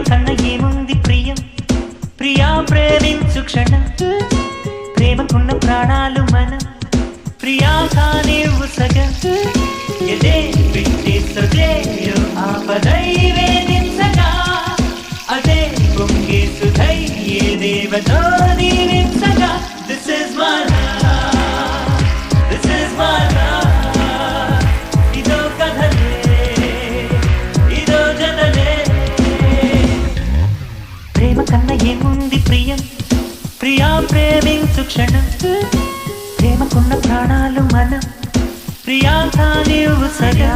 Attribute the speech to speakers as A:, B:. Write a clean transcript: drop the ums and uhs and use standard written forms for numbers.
A: కన్న ఏముంది ప్రియం ప్రియా ప్రేమించు క్షణం ప్రేమకున్న ప్రాణాలు మనం ప్రియా కానే ఉసగం ఎదే విట్టి సదేయో ఆపదై వేదించగా అదే పొంగే సుధై ఏ దేవతో దీవించగా This is my love, this is my love ఇదో కథలే ఇదో జతలే ప్రేమ కన్న ఏముంది ప్రియం ప్రియా ప్రేమించు క్షణం ప్రేమకున్న ప్రాణాలు మనం ప్రియా కాని ఉసగా